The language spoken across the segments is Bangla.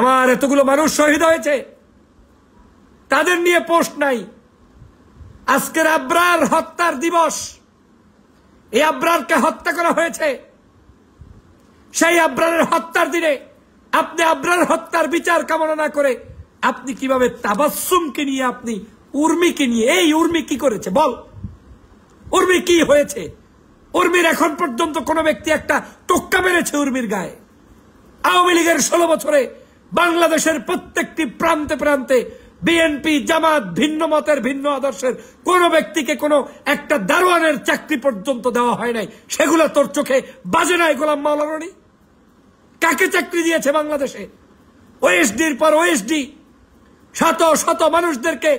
আমার এতগুলো মানুষ শহীদ হয়েছে, তাদের নিয়ে পোস্ট নাই। আজকের আবরার হত্যার দিবস, এই আবরারকে হত্যা করা হয়েছে। সেই আবরারের হত্যার দিনে আপনি আবরার হত্যার বিচার কামনা না করে আপনি কিভাবে তাবাসসুমকে নিয়ে, আপনি উর্মিকে নিয়ে, এই উর্মি কি করেছে বল, উর্মি কি হয়েছে? উর্মির এখন পর্যন্ত কোন ব্যক্তি একটা টোক্কা মেরেছে উর্মির গায়ে? আওয়ামী লীগের 16 বছরে বাংলাদেশের প্রত্যেকটি প্রান্তে প্রান্তে বিএনপি, জামাত, ভিন্ন মতের, ভিন্ন আদর্শের কোন ব্যক্তিকে কোন একটা দারোয়ানের চাকরি পর্যন্ত দেওয়া হয় নাই। সেগুলো তোর চোখে বাজে নাই? গোলাম মাওলা রনি কাকে চাকরি দিয়েছে বাংলাদেশে? ওএসডির পর ওএসডি শত শত মানুষদেরকে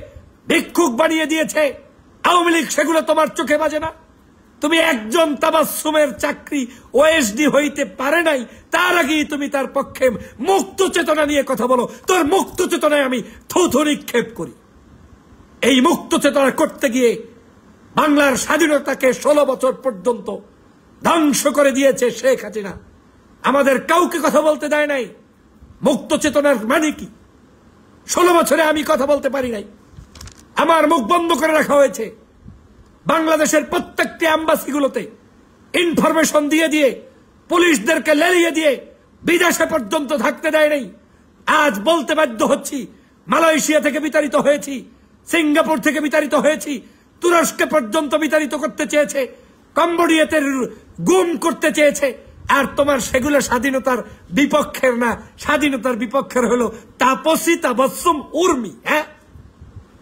ভিক্ষুক বানিয়ে দিয়েছে আওয়ামী লীগ। সেগুলো তোমার চোখে বাজে না? তুমি একজন তাবাসসুমের চাকরি ওএসডি হইতে পারে নাই, তার আগেই তুমি তার পক্ষে মুক্ত চেতনা নিয়ে কথা বলো। তোর মুক্ত চেতনায় আমি থুথু নিক্ষেপ করি। এই মুক্ত চেতনা করতে গিয়ে বাংলার স্বাধীনতাকে 16 বছর পর্যন্ত ধ্বংস করে দিয়েছে শেখ হাসিনা। আমাদের কাউকে কথা বলতে দেয় নাই। মুক্ত চেতনার মানে কি? 16 বছরে আমি কথা বলতে পারি নাই, আমার মুখ বন্ধ করে রাখা হয়েছে। বাংলাদেশের প্রত্যেকটি অ্যাম্বাসিগুলোতে ইনফরমেশন দিয়ে দিয়ে, পুলিশদেরকে লেলিয়ে দিয়ে বিদেশে পর্যন্ত থাকতে দেয় নাই। আজ বলতে বাধ্য হচ্ছি, মালয়েশিয়া থেকে বিতাড়িত হয়েছি, সিঙ্গাপুর থেকে বিতাড়িত হয়েছি, তুরস্কে পর্যন্ত বিতাড়িত করতে চেয়েছে, কম্বোডিয়াতে গুম করতে চেয়েছে। আর তোমার সেগুলো স্বাধীনতার বিপক্ষের না, স্বাধীনতার বিপক্ষের হলো তাপসী তাবাসসুম উর্মি। হ্যাঁ,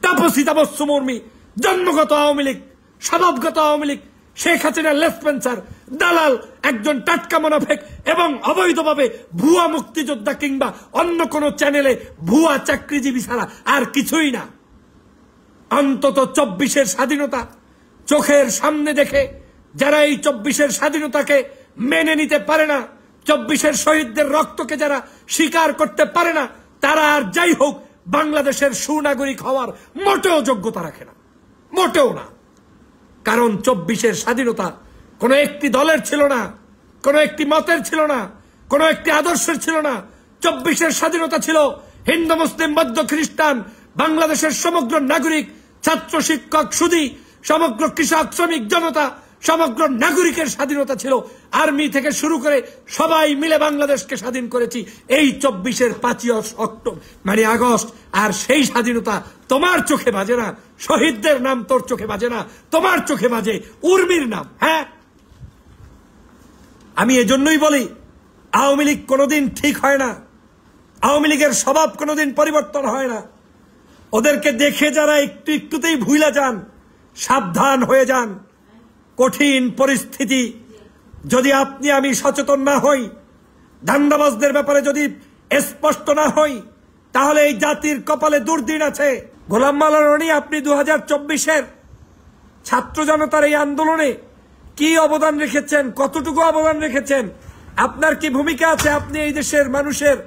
তাপসী তাবাসসুম উর্মি জন্মগত আওয়ামী লীগ, স্বভাবগত আওয়ামী লীগ, শেখ হাসিনার লেসপেন্সার, দালাল, একজন টাটকা মুনাফিক এবং অবৈধভাবে ভুয়া মুক্তিযোদ্ধা কিংবা অন্য কোন চ্যানেলে ভুয়া চাকরিজীবী ছাড়া আর কিছুই না। অন্তত 24-এর স্বাধীনতা চোখের সামনে দেখে যারা এই 24-এর স্বাধীনতাকে মেনে নিতে পারে না, 24-এর শহীদদের রক্তকে যারা স্বীকার করতে পারে না, তারা আর যাই হোক বাংলাদেশের সুনাগরিক হওয়ার মোটেও যোগ্যতা রাখে না, মোটেও না। কারণ 24-এর স্বাধীনতা কোন একটি দলের ছিল না, কোন একটি মতের ছিল না, কোন একটি আদর্শের ছিল না। 24-এর স্বাধীনতা ছিল হিন্দু, মুসলিম, বৌদ্ধ, খ্রিস্টান, বাংলাদেশের সমগ্র নাগরিক, ছাত্র, শিক্ষক, সুধী, সমগ্র কৃষক, শ্রমিক জনতা, সমগ্র নাগরিকের স্বাধীনতা ছিল। আর্মি থেকে শুরু করে সবাই মিলে বাংলাদেশকে স্বাধীন করেছি এই 24-এর 5ই অক্টোবর মানে আগস্ট। আর সেই স্বাধীনতা তোমার চোখে বাজে না, শহীদদের নাম তোর চোখে বাজে না, তোমার চোখে বাজে উর্মির নাম। হ্যাঁ, আমি এজন্যই বলি আওয়ামী লীগ কোনোদিন ঠিক হয় না, আওয়ামী লীগের স্বভাব কোনোদিন পরিবর্তন হয় না। ওদেরকে দেখে যারা একটু একটুতেই ভুলে যান, সাবধান হয়ে যান। কঠিন পরিস্থিতি যদি আপনি আমি সচেতন না হই, ধান্দাবাজদের ব্যাপারে যদি স্পষ্ট না হই, তাহলে এই জাতির কপালে দুর্দিন আছে। গোলাম মাওলা রনি, আপনি 2024-এর ছাত্র জনতার এই আন্দোলনে কি অবদান রেখেছেন, কতটুকু অবদান রেখেছেন, আপনার কি ভূমিকা আছে? আপনি এই দেশের মানুষের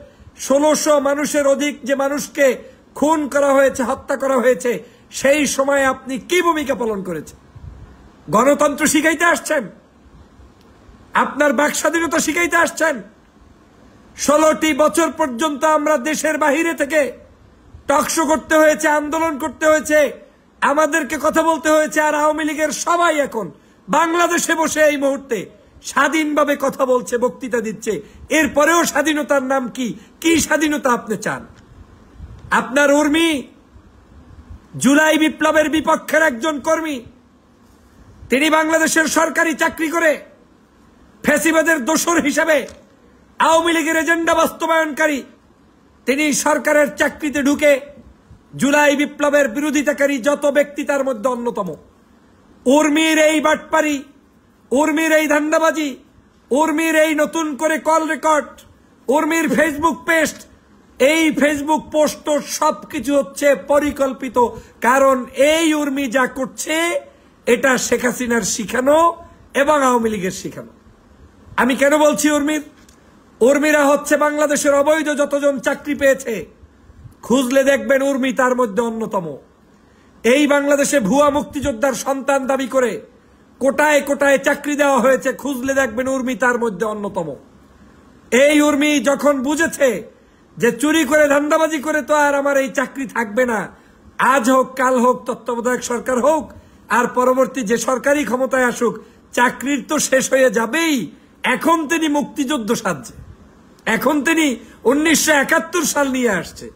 1600 মানুষের অধিক যে মানুষকে খুন করা হয়েছে, হত্যা করা হয়েছে, সেই সময়ে আপনি কি ভূমিকা পালন করেছেন? গণতন্ত্র শিখাইতে আসছেন, আপনার বাক স্বাধীনতা শিখাইতে আসছেন। 16টি বছর পর্যন্ত আমরা দেশের বাহিরে থেকে টকশো করতে হয়েছে, আন্দোলন করতে হয়েছে, আমাদেরকে কথা বলতে হয়েছে। আর আওয়ামী লীগের সবাই এখন বাংলাদেশে বসে এই মুহূর্তে স্বাধীনভাবে কথা বলছে, বক্তৃতা দিচ্ছে। এরপরেও স্বাধীনতার নাম কি? কি স্বাধীনতা আপনি চান? আপনার উর্মি জুলাই বিপ্লবের বিপক্ষের একজন কর্মী, তিনি বাংলাদেশের সরকারি চাকরি করে ফ্যাসিবাদের দোসর হিসেবে আওয়ামী লীগের এজেন্ডা বাস্তবায়নকারী, তিনি সরকারের চাকরিতে ঢুকে জুলাই বিপ্লবের বিরোধিতাকারী যত ব্যক্তি তার মধ্যে অন্যতম। উর্মির এই বাটপারি, উর্মির এই ধান্দাবাজি, উর্মির এই নতুন করে কল রেকর্ড, উর্মির ফেসবুক পোস্ট, এই ফেসবুক পোস্ট সবকিছু হচ্ছে পরিকল্পিত। কারণ এই উর্মি যা করছে এটা শেখ হাসিনার শিখানো এবং আওয়ামী লীগের শিখানো। আমি কেন বলছি উর্মিরা হচ্ছে বাংলাদেশের অবৈধ যতজন চাকরি পেয়েছে, খুঁজলে দেখবেন উর্মি তার মধ্যে অন্যতম। এই বাংলাদেশে ভুয়া মুক্তিযোদ্ধার সন্তান দাবি করে কোটায় কোটায় চাকরি দেওয়া হয়েছে, খুঁজলে দেখবেন উর্মি তার মধ্যে অন্যতম। এই উর্মি যখন বুঝেছে যে চুরি করে ধান্দাবাজি করে তো আর আমার এই চাকরি থাকবে না, আজ হোক কাল হোক তত্ত্বাবধায়ক সরকার হোক আর পরবর্তী যে সরকারি ক্ষমতায় আসুক, চাকরির তো শেষ হয়ে যাবেই। এখন তিনি মুক্তিযুদ্ধ সাজছে, এখন তিনি 1971 সাল নিয়ে আসছে।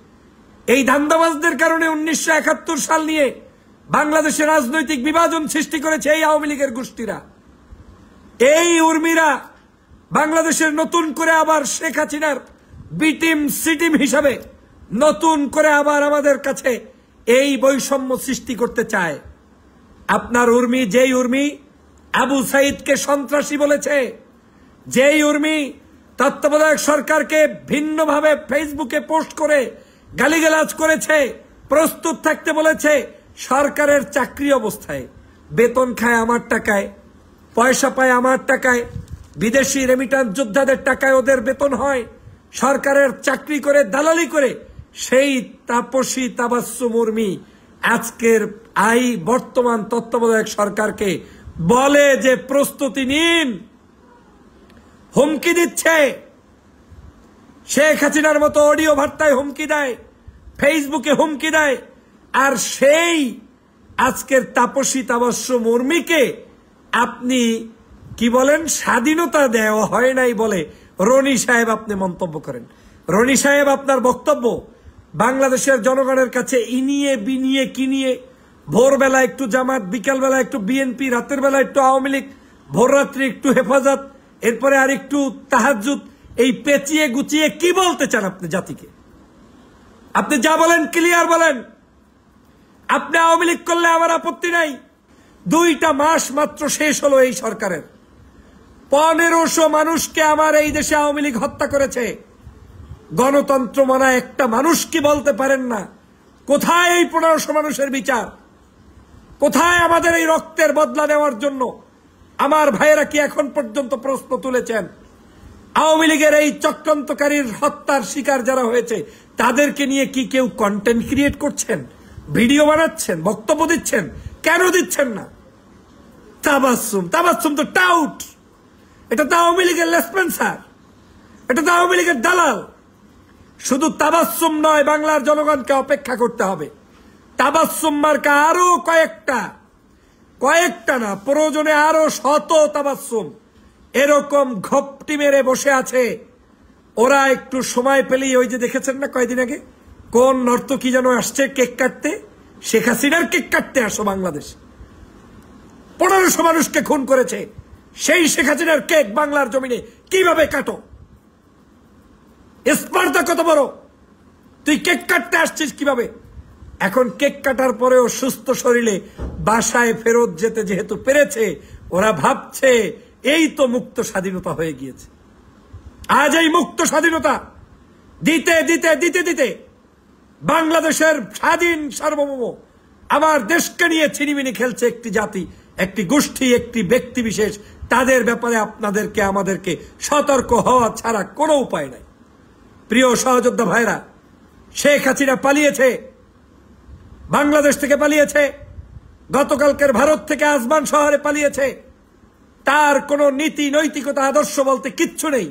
এই ধান্দাবাজদের কারণে 1971 সাল নিয়ে বাংলাদেশের রাজনৈতিক বিভাজন সৃষ্টি করেছে এই আওয়ামী লীগের গোষ্ঠীরা। এই উর্মিরা বাংলাদেশের নতুন করে আবার শেখ হাসিনার বি টিম সি টিম হিসাবে নতুন করে আবার আমাদের কাছে এই বৈষম্য সৃষ্টি করতে চায়। আপনার উর্মি, যেই উর্মি আবু সাইদকে সন্ত্রাসী বলেছে, যেই উর্মি তত্ত্বাবধায়ক সরকারকে ভিন্নভাবে ফেসবুকে পোস্ট করে গালিগালাজ করেছে, প্রস্তুত থাকতে বলেছে, সরকারের চাকরি অবস্থায় বেতন খায় আমার টাকায়, পয়সা পায় আমার টাকায়, বিদেশি রেমিটান্স যোদ্ধাদের টাকায় ওদের বেতন হয়, সরকারের চাকরি করে দালালি করে সেই তাপসী তাবাসসুম উর্মি আজকের বর্তমান তত্ত্বাবধায়ক সরকারকে বলে যে প্রস্তুতি নিন, হুমকি দিচ্ছে। শেখ হাসিনার মতো অডিও বার্তায় হুমকি দেয়, ফেসবুকে হুমকি দেয়। আর সেই আজকের তাপসী তাবাসসুম উর্মিকে আপনি কি বলেন, স্বাধীনতা দেওয়া হয় নাই বলে রনি সাহেব আপনি মন্তব্য করেন। রনি সাহেব, আপনার বক্তব্য বাংলাদেশের জনগণের কাছে ইনিয়ে বিনিয়ে কিনিয়ে, ভোরবেলা একটু জামাত, বিকালবেলা একটু বিএনপি, রাতের বেলা একটু আওয়ামী লীগ, ভোররাত্রি একটু হেফাজত, এরপরে আর একটু তাহাজ্জুদ, এই পেঁচিয়ে গুছিয়ে কি বলতে চান আপনি জাতিকে? আপনি যা বলেন ক্লিয়ার বলেন। আপনি আওয়ামী লীগ করলে আমার আপত্তি নাই। 2টা মাস মাত্র শেষ হলো এই সরকারের, 1500 মানুষকে আমার এই দেশে আওয়ামী লীগ হত্যা করেছে। গণতন্ত্র মানা একটা মানুষ কি বলতে পারেন না? কোথায় এই 1500 মানুষের বিচার? কোথায় আমাদের এই রক্তের বদলা নেওয়ার জন্য আমার ভাইয়েরা কি এখন পর্যন্ত প্রশ্ন তুলেছেন? আওয়ামী লীগের এই চক্রান্তকারীর হত্যার শিকার যারা হয়েছে তাদেরকে নিয়ে কি কেউ কন্টেন্ট ক্রিয়েট করছেন, ভিডিও বানাচ্ছেন, বক্তব্য দিচ্ছেন? কেন দিচ্ছেন না? তাবাসসুম, তাবাসসুম তো টাউট, এটা তো আওয়ামী লীগের লেসপেন্সার, এটা তো আওয়ামী লীগের দালাল। শুধু তাবাসসুম নয়, বাংলার জনগণকে অপেক্ষা করতে হবে। তাবাসসুম মার্কা আরো কয়েকটা না, প্রয়োজনে আরো শত তাবাসসুম এরকম ঘপটি মেরে বসে আছে। ওরা একটু সময় পেলেই, ওই যে দেখেছেন না কয়েকদিন আগে কোন নর্তকী যেন আসছে কেক কাটতে, শেখ হাসিনার কেক কাটতে আসো বাংলাদেশ, 1500 মানুষকে খুন করেছে, সেই শেখ হাসিনার কেক বাংলার জমিনে কিভাবে কাটো? স্পর্ধা কত বড়! তুই কেক কাটতে আসছিস কিভাবে? এখন কেক কাটার পরেও সুস্থ শরীরে বাসায় ফেরত যেতে যেহেতু পেরেছে, ওরা ভাবছে এই তো মুক্ত স্বাধীনতা হয়ে গিয়েছে। আজ এই মুক্ত স্বাধীনতা দিতে দিতে দিতে দিতে বাংলাদেশের স্বাধীন সার্বভৌম আমার দেশকে নিয়ে ছিনিমিনি খেলছে একটি জাতি, একটি গোষ্ঠী, একটি ব্যক্তি বিশেষ। তাদের ব্যাপারে আপনাদেরকে আমাদেরকে সতর্ক হওয়া ছাড়া কোনো উপায় নাই। প্রিয় সহযোদ্ধা ভাইরা, শেখ হাসিনা পালিয়েছে, বাংলাদেশ থেকে পালিয়েছে, গতকালকের ভারত থেকে আজমান শহরে পালিয়েছে। তার কোনো নীতি নৈতিকতা আদর্শ বলতে কিচ্ছু নেই।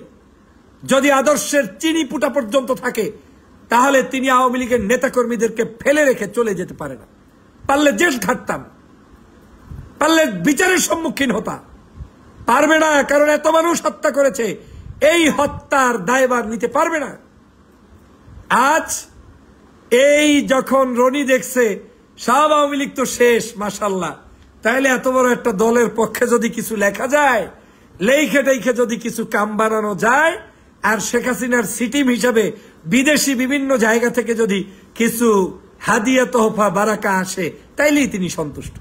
যদি আদর্শের চিনি পুটা পর্যন্ত থাকে তাহলে তিনি আওয়ামী লীগের নেতাকর্মীদেরকে ফেলে রেখে চলে যেতে পারে না। পারলে জেল খাটতাম, পারলে বিচারের সম্মুখীন হতাম, পারবে না, কারণ এত মানুষ হত্যা করেছে, এই হত্যার দায়ভার নিতে পারবে না। আজ এই যখন রনি দেখছে সব আওয়ামী লীগ তো শেষ, মাশাল্লাহ, তাইলে এত বড় একটা দলের পক্ষে যদি কিছু লেখা যায়, লেখে টেখে যদি কিছু কাম বানানো যায়, আর শেখ হাসিনার সিটিম হিসাবে বিদেশি বিভিন্ন জায়গা থেকে যদি কিছু হাদিয়া তোহফা বারাকা আসে, তাইলেই তিনি সন্তুষ্ট।